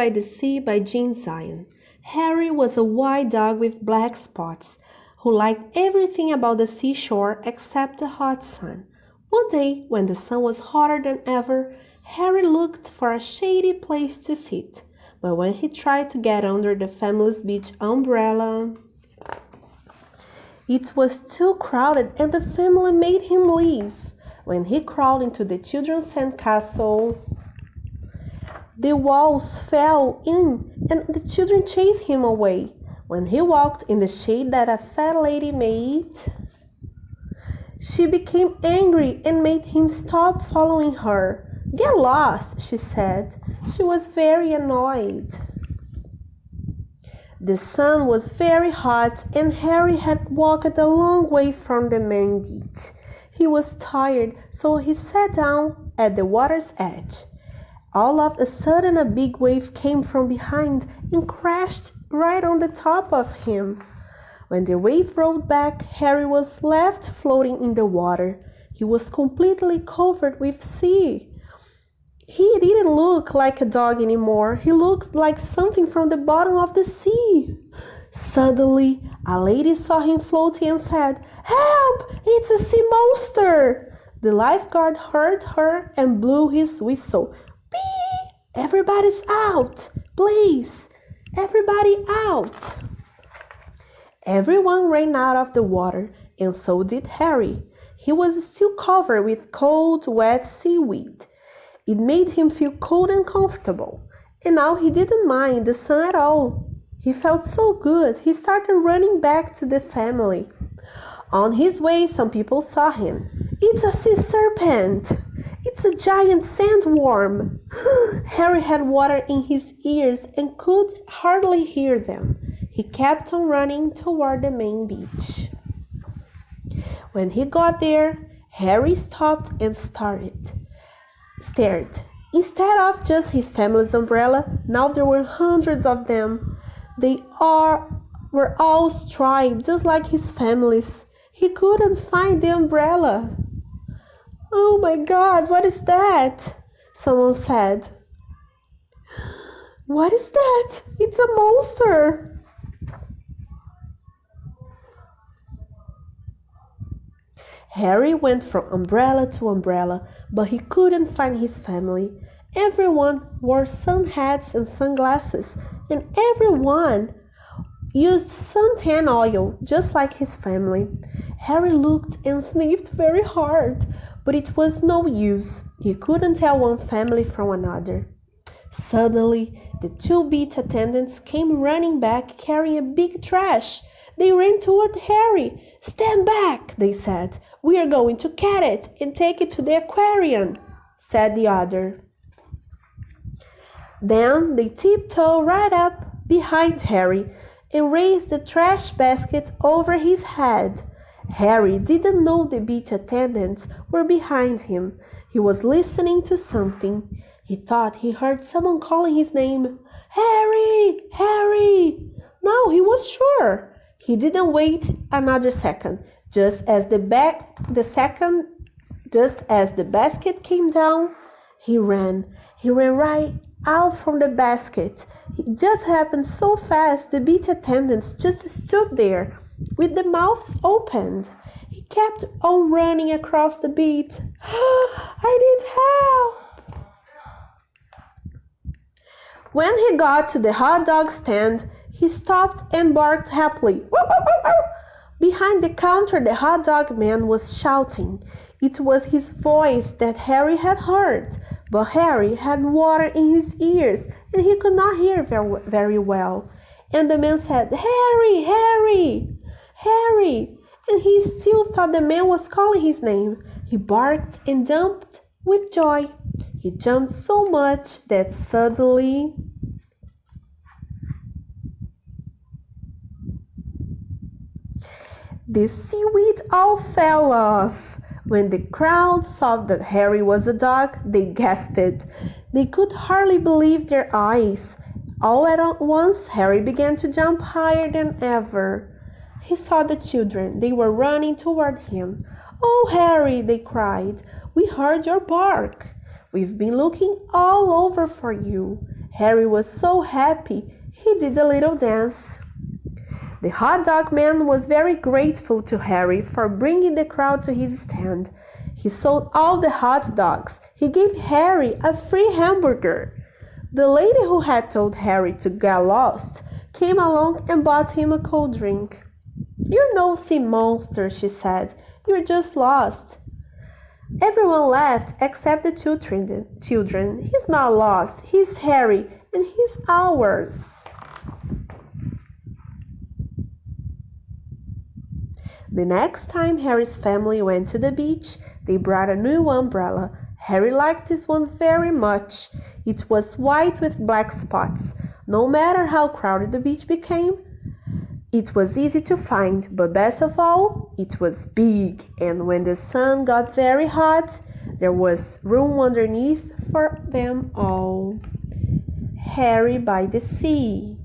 by the Sea by Jean Zion. Harry was a white dog with black spots, who liked everything about the seashore except the hot sun. One day, when the sun was hotter than ever, Harry looked for a shady place to sit. But when he tried to get under the family's beach umbrella, it was too crowded and the family made him leave. When he crawled into the children's sandcastle, the walls fell in and the children chased him away. When he walked in the shade that a fat lady made, she became angry and made him stop following her. "Get lost," she said. She was very annoyed. The sun was very hot and Harry had walked a long way from the main beach. He was tired, so he sat down at the water's edge. All of a sudden, a big wave came from behind and crashed right on the top of him. When the wave rolled back, Harry was left floating in the water. He was completely covered with sea. He didn't look like a dog anymore. He looked like something from the bottom of the sea. Suddenly, a lady saw him floating and said, "Help! It's a sea monster!" The lifeguard heard her and blew his whistle. "Beep! Everybody's out! Please! Everybody out!" Everyone ran out of the water, and so did Harry. He was still covered with cold, wet seaweed. It made him feel cold and comfortable, and now he didn't mind the sun at all. He felt so good, he started running back to the family. On his way, some people saw him. "It's a sea serpent! It's a giant sandworm!" Harry had water in his ears and could hardly hear them. He kept on running toward the main beach. When he got there, Harry stopped and stared. Instead of just his family's umbrella, now there were hundreds of them. Were all striped, just like his family's. He couldn't find the umbrella. "Oh my God, what is that?" someone said. "What is that? It's a monster!" Harry went from umbrella to umbrella, but he couldn't find his family. Everyone wore sun hats and sunglasses, and everyone used suntan oil, just like his family. Harry looked and sniffed very hard, but it was no use. He couldn't tell one family from another. Suddenly, the two beach attendants came running back carrying a big trash. They ran toward Harry. "Stand back," they said. "We are going to catch it and take it to the aquarium," said the other. Then they tiptoed right up behind Harry and raised the trash basket over his head. Harry didn't know the beach attendants were behind him. He was listening to something. He thought he heard someone calling his name. "Harry! Harry!" Now he was sure. He didn't wait another second. Just as the basket came down, he ran. He ran right out from the basket. It just happened so fast, the beach attendants just stood there with the mouths opened. He kept on running across the beach. "I need help!" When he got to the hot dog stand, he stopped and barked happily. "Woo, woo, woo, woo." Behind the counter, the hot dog man was shouting. It was his voice that Harry had heard, but Harry had water in his ears and he could not hear very well. And the man said, "Harry, Harry, Harry!" And he still thought the man was calling his name. He barked and jumped with joy. He jumped so much that suddenly the seaweed all fell off. When the crowd saw that Harry was a dog, they gasped. They could hardly believe their eyes. All at once, Harry began to jump higher than ever. He saw the children. They were running toward him. "Oh, Harry," they cried, "we heard your bark. We've been looking all over for you. Harry was so happy, he did a little dance. The hot dog man was very grateful to Harry for bringing the crowd to his stand. He sold all the hot dogs. He gave Harry a free hamburger. The lady who had told Harry to get lost came along and bought him a cold drink. "You're no sea monster," she said. "You're just lost." Everyone laughed except the two children. "He's not lost. He's Harry, and he's ours." The next time Harry's family went to the beach, they brought a new umbrella. Harry liked this one very much. It was white with black spots. No matter how crowded the beach became, it was easy to find, but best of all, it was big, and when the sun got very hot, there was room underneath for them all. Harry by the Sea.